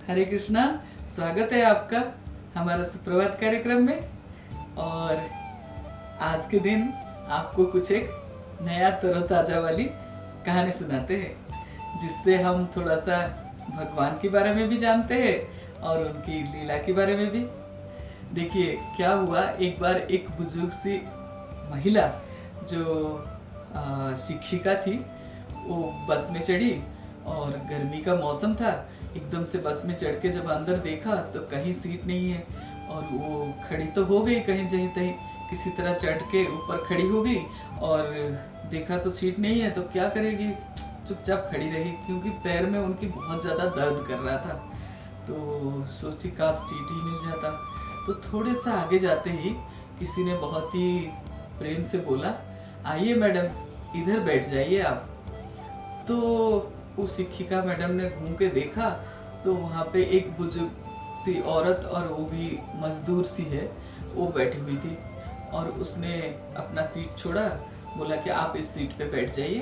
हरे कृष्णा। स्वागत है आपका हमारा सुप्रभात कार्यक्रम में। और आज के दिन आपको कुछ एक नया तरोताज़ा वाली कहानी सुनाते हैं, जिससे हम थोड़ा सा भगवान के बारे में भी जानते हैं और उनकी लीला के बारे में भी। देखिए क्या हुआ, एक बार एक बुजुर्ग सी महिला जो शिक्षिका थी, वो बस में चढ़ी और गर्मी का मौसम था। एकदम से बस में चढ़ के जब अंदर देखा तो कहीं सीट नहीं है, और वो खड़ी तो हो गई कहीं जहीं तहीं, किसी तरह चढ़ के ऊपर खड़ी हो गई और देखा तो सीट नहीं है, तो क्या करेगी, चुपचाप खड़ी रही क्योंकि पैर में उनकी बहुत ज़्यादा दर्द कर रहा था। तो सोची काश सीट ही मिल जाता। तो थोड़े सा आगे जाते ही किसी ने बहुत ही प्रेम से बोला, आइए मैडम, इधर बैठ जाइए आप। तो वो शिक्षिका मैडम ने घूम के देखा तो वहाँ पे एक बुजुर्ग सी औरत, और वो भी मजदूर सी है, वो बैठी हुई थी। और उसने अपना सीट छोड़ा, बोला कि आप इस सीट पे बैठ जाइए।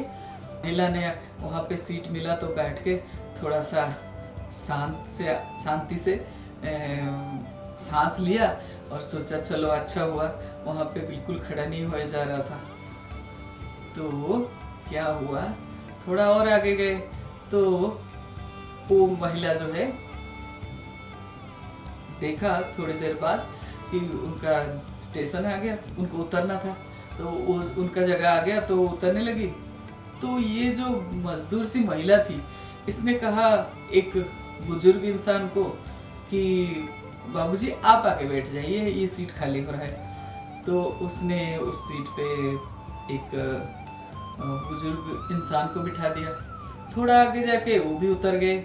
महिला ने वहाँ पे सीट मिला तो बैठ के थोड़ा सा शांति से सांस लिया और सोचा चलो अच्छा हुआ, वहाँ पे बिल्कुल खड़ा नहीं होया जा रहा था। तो क्या हुआ, थोड़ा और आगे गए तो वो महिला जो है, देखा थोड़ी देर बाद कि उनका स्टेशन आ गया, उनको उतरना था, तो वो उनका जगह आ गया तो उतरने लगी। तो ये जो मजदूर सी महिला थी, इसने कहा एक बुजुर्ग इंसान को कि बाबूजी आप आके बैठ जाइए, ये सीट खाली हो रहा है। तो उसने उस सीट पे एक बुजुर्ग इंसान को बिठा दिया। थोड़ा आगे जाके वो भी उतर गए।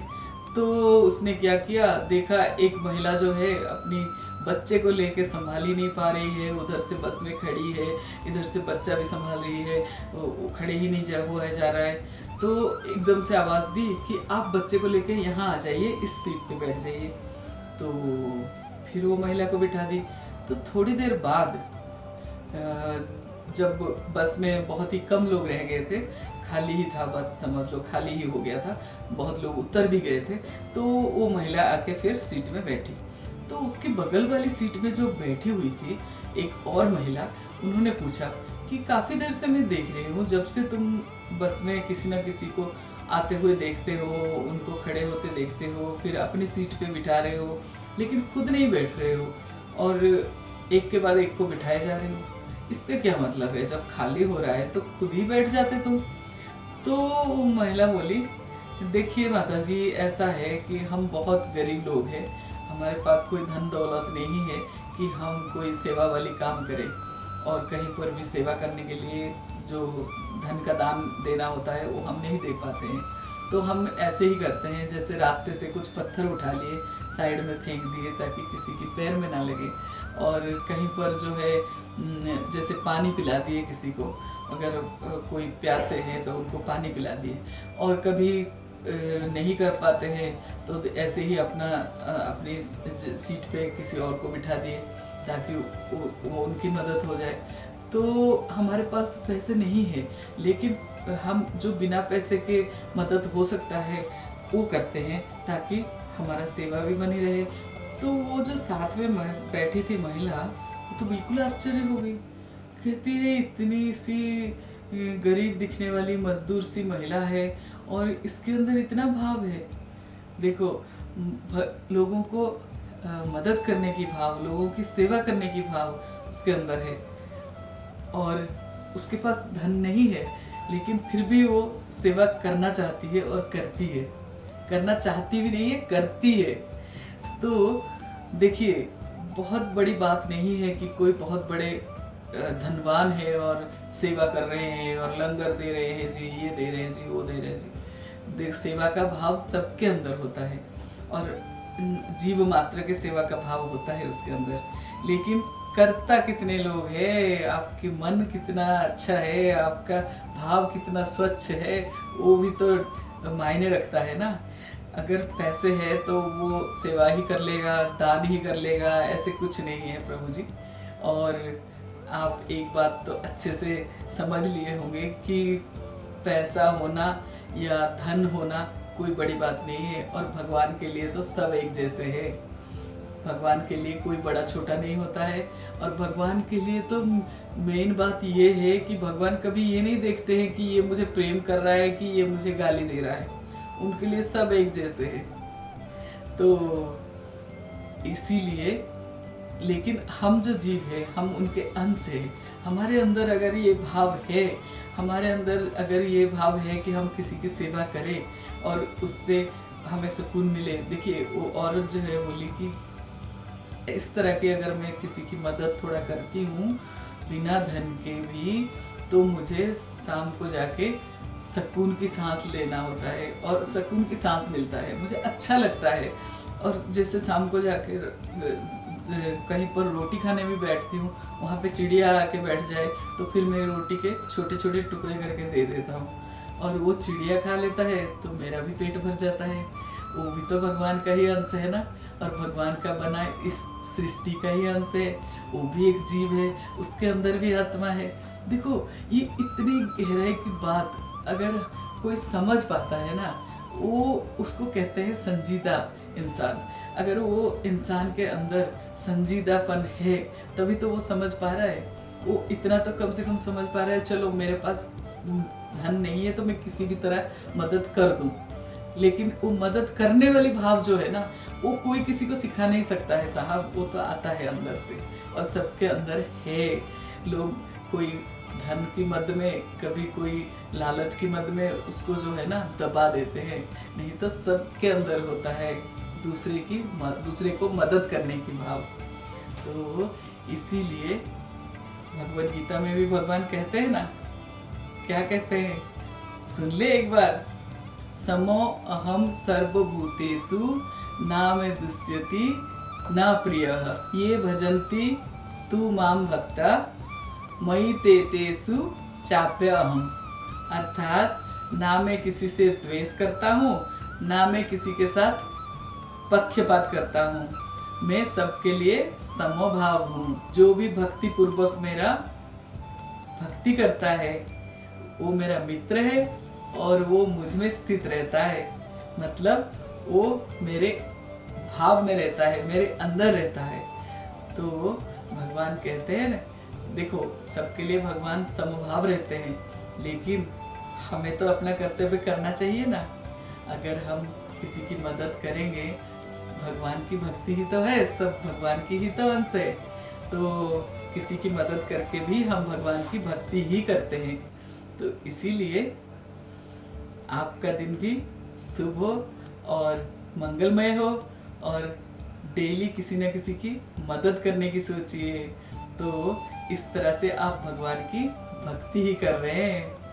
तो उसने क्या किया, देखा एक महिला जो है अपनी बच्चे को लेके संभाल ही नहीं पा रही है, उधर से बस में खड़ी है, इधर से बच्चा भी संभाल रही है, वो खड़े ही नहीं जा रहा है। तो एकदम से आवाज़ दी कि आप बच्चे को लेके यहाँ आ जाइए, इस सीट पे बैठ जाइए। तो फिर वो महिला को बिठा दी। तो थोड़ी देर बाद जब बस में बहुत ही कम लोग रह गए थे, खाली ही था बस, समझ लो खाली ही हो गया था, बहुत लोग उतर भी गए थे, तो वो महिला आके फिर सीट में बैठी। तो उसकी बगल वाली सीट में जो बैठी हुई थी एक और महिला, उन्होंने पूछा कि काफ़ी देर से मैं देख रही हूँ, जब से तुम बस में किसी न किसी को आते हुए देखते हो, उनको खड़े होते देखते हो, फिर अपनी सीट पे बिठा रहे हो, लेकिन खुद नहीं बैठ रहे हो और एक के बाद एक को बिठाए जा रहे हो। इसका क्या मतलब है, जब खाली हो रहा है तो खुद ही बैठ जाते तुम। तो महिला बोली, देखिए माता जी, ऐसा है कि हम बहुत गरीब लोग हैं, हमारे पास कोई धन दौलत नहीं है कि हम कोई सेवा वाली काम करें, और कहीं पर भी सेवा करने के लिए जो धन का दान देना होता है वो हम नहीं दे पाते हैं। तो हम ऐसे ही करते हैं, जैसे रास्ते से कुछ पत्थर उठा लिए, साइड में फेंक दिए ताकि किसी के पैर में ना लगे, और कहीं पर जो है जैसे पानी पिला दिए किसी को, अगर कोई प्यासे हैं तो उनको पानी पिला दिए, और कभी नहीं कर पाते हैं तो ऐसे ही अपनी सीट पे किसी और को बिठा दिए ताकि वो उनकी मदद हो जाए। तो हमारे पास पैसे नहीं है, लेकिन हम जो बिना पैसे के मदद हो सकता है वो करते हैं ताकि हमारा सेवा भी बनी रहे। तो वो जो साथ में बैठी थी महिला, वो तो बिल्कुल आश्चर्य हो गई। कहती है इतनी सी गरीब दिखने वाली मजदूर सी महिला है और इसके अंदर इतना भाव है। देखो, लोगों को मदद करने की भाव, लोगों की सेवा करने की भाव उसके अंदर है, और उसके पास धन नहीं है, लेकिन फिर भी वो सेवा करना चाहती है और करती है। करना चाहती भी नहीं है, करती है। तो देखिए, बहुत बड़ी बात नहीं है कि कोई बहुत बड़े धनवान है और सेवा कर रहे हैं और लंगर दे रहे हैं जी, ये दे रहे हैं जी, वो दे रहे हैं जी। देख, सेवा का भाव सबके अंदर होता है, और जीव मात्र के सेवा का भाव होता है उसके अंदर, लेकिन करता कितने लोग हैं, आपकी मन कितना अच्छा है, आपका भाव कितना स्वच्छ है, वो भी तो मायने रखता है ना। अगर पैसे है तो वो सेवा ही कर लेगा, दान ही कर लेगा, ऐसे कुछ नहीं है प्रभु जी। और आप एक बात तो अच्छे से समझ लिए होंगे कि पैसा होना या धन होना कोई बड़ी बात नहीं है। और भगवान के लिए तो सब एक जैसे है। भगवान के लिए कोई बड़ा छोटा नहीं होता है। और भगवान के लिए तो मेन बात ये है कि भगवान कभी ये नहीं देखते हैं कि ये मुझे प्रेम कर रहा है कि ये मुझे गाली दे रहा है। उनके लिए सब एक जैसे है। तो इसीलिए, लेकिन हम जो जीव है हम उनके अंश है। हमारे अंदर अगर ये भाव है, हमारे अंदर अगर ये भाव है कि हम किसी की सेवा करें और उससे हमें सुकून मिले। देखिए वो औरत जो है बोली कि इस तरह की अगर मैं किसी की मदद थोड़ा करती हूँ बिना धन के भी, तो मुझे शाम को जाके सुकून की सांस लेना होता है और सुकून की सांस मिलता है, मुझे अच्छा लगता है। और जैसे शाम को जाके कहीं पर रोटी खाने भी बैठती हूँ, वहाँ पे चिड़िया आके बैठ जाए तो फिर मैं रोटी के छोटे छोटे टुकड़े करके दे देता हूँ और वो चिड़िया खा लेता है तो मेरा भी पेट भर जाता है। वो भी तो भगवान का ही अंश है ना, और भगवान का बना इस सृष्टि का ही अंश है। वो भी एक जीव है, उसके अंदर भी आत्मा है। देखो ये इतनी गहराई की बात अगर कोई समझ पाता है ना, वो उसको कहते हैं संजीदा इंसान। अगर वो इंसान के अंदर संजीदापन है तभी तो वो समझ पा रहा है। वो इतना तो कम से कम समझ पा रहा है, चलो मेरे पास धन नहीं है तो मैं किसी भी तरह मदद कर दूं। लेकिन वो मदद करने वाली भाव जो है ना, वो कोई किसी को सिखा नहीं सकता है साहब, वो तो आता है अंदर से और सबके अंदर है। लोग कोई धन की मद में, कभी कोई लालच की मद में उसको जो है ना दबा देते हैं, नहीं तो सबके अंदर होता है दूसरे को मदद करने की भाव। तो इसीलिए भगवद गीता में भी भगवान कहते हैं ना, क्या कहते हैं, सुन ले एक बार, समो अहम सर्वभूतेषु ना मे दुष्यति ना प्रियः ये भजन्ति तू माम भक्ता मयि ते तेषु चाप्य अहम। अर्थात ना मैं किसी से द्वेष करता हूँ, ना मैं किसी के साथ पक्षपात करता हूँ, मैं सबके लिए समभाव हूँ। जो भी भक्ति पूर्वक मेरा भक्ति करता है वो मेरा मित्र है और वो मुझ में स्थित रहता है, मतलब वो मेरे भाव में रहता है, मेरे अंदर रहता है। तो भगवान कहते हैं ना, देखो सबके लिए भगवान समभाव रहते हैं, लेकिन हमें तो अपना कर्तव्य करना चाहिए ना। अगर हम किसी की मदद करेंगे, भगवान की भक्ति ही तो है, सब भगवान की ही तो अंश है, तो किसी की मदद करके भी हम भगवान की भक्ति ही करते हैं। तो इसीलिए आपका दिन भी शुभ हो और मंगलमय हो और डेली किसी न किसी की मदद करने की सोचिए, तो इस तरह से आप भगवान की भक्ति ही कर रहे हैं।